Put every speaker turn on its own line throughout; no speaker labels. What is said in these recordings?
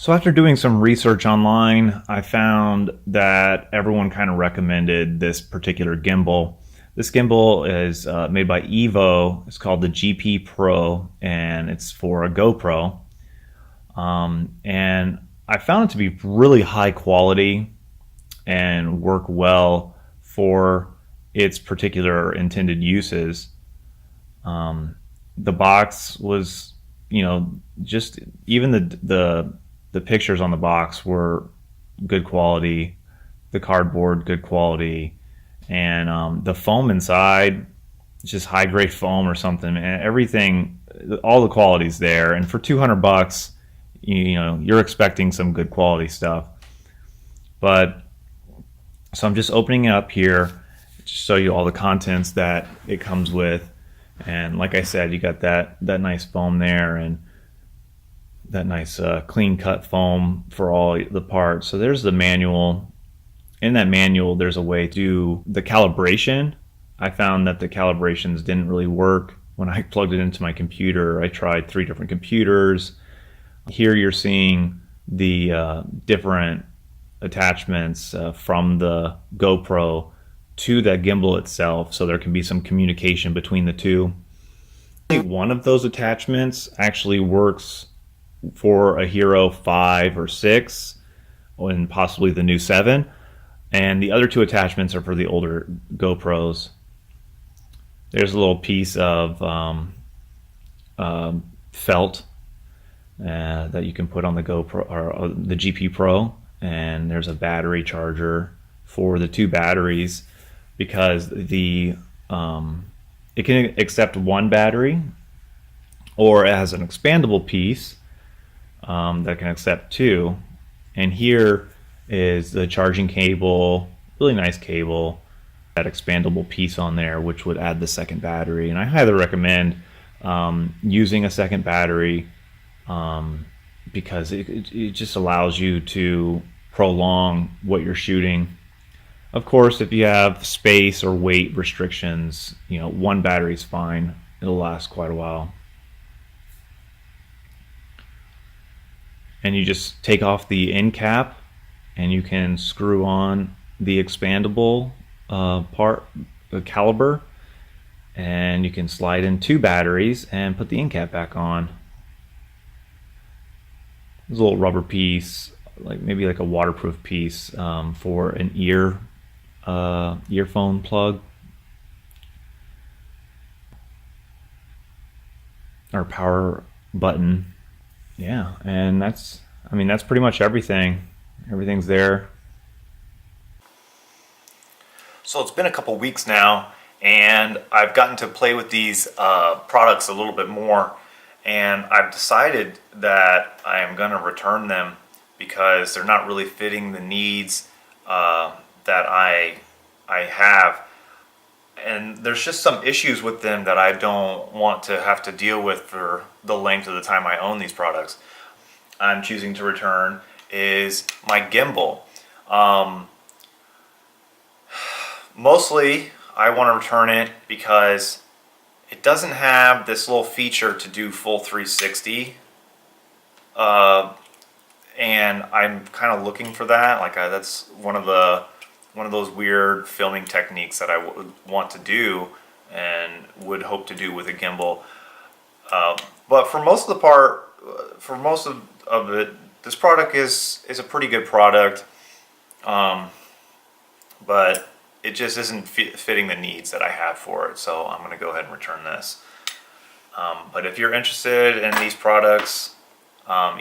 So after doing some research online, I found that everyone kind of recommended this particular gimbal. This gimbal is made by EVO. It's called the GP Pro, and it's for a GoPro. And I found it to be really high quality and work well for its particular intended uses. The box was, just even the pictures on the box were good quality, the cardboard good quality, and the foam inside, just high grade foam or something, and everything, all the quality's there. And for $200, you're expecting some good quality stuff. But so I'm just opening it up here to show you all the contents that it comes with. And like I said, you got that nice foam there, and that nice clean cut foam for all the parts. So there's the manual. In that manual, there's a way to do the calibration. I found that the calibrations didn't really work when I plugged it into my computer. I tried 3 different computers. Here you're seeing the different attachments from the GoPro to that gimbal itself, so there can be some communication between the two. One of those attachments actually works for a Hero 5 or 6, and possibly the new 7, and the other 2 attachments are for the older GoPros. There's a little piece of felt that you can put on the GoPro or the GP Pro, and there's a battery charger for the 2 batteries, because it can accept 1 battery, or it has an expandable piece that can accept 2. And here is the charging cable, really nice cable, that expandable piece on there, which would add the 2nd battery. And I highly recommend using a 2nd battery, because it just allows you to prolong what you're shooting. Of course, if you have space or weight restrictions, 1 battery is fine. It'll last quite a while. And you just take off the end cap, and you can screw on the expandable part, the caliber, and you can slide in 2 batteries and put the end cap back on. There's a little rubber piece, maybe like a waterproof piece, for an earphone plug or power button. Yeah, and that's pretty much everything. Everything's there. So it's been a couple weeks now, and I've gotten to play with these products a little bit more, and I've decided that I am going to return them because they're not really fitting the needs that I have. And there's just some issues with them that I don't want to have to deal with for the length of the time I own these products. I'm choosing to return is my gimbal. Mostly I want to return it because it doesn't have this little feature to do full 360, and I'm kind of looking for that. That's one of those weird filming techniques that I would want to do and would hope to do with a gimbal. But for most of the part, for most of it, this product is a pretty good product, but it just isn't fitting the needs that I have for it. So I'm going to go ahead and return this. But if you're interested in these products,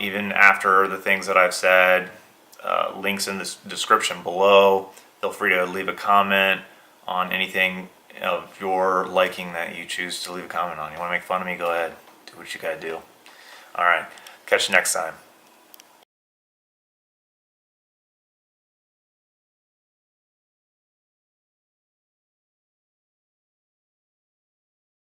even after the things that I've said, links in the description below. Feel free to leave a comment on anything of your liking that you choose to leave a comment on. You want to make fun of me? Go ahead. Do what you gotta do. Alright, catch you next time.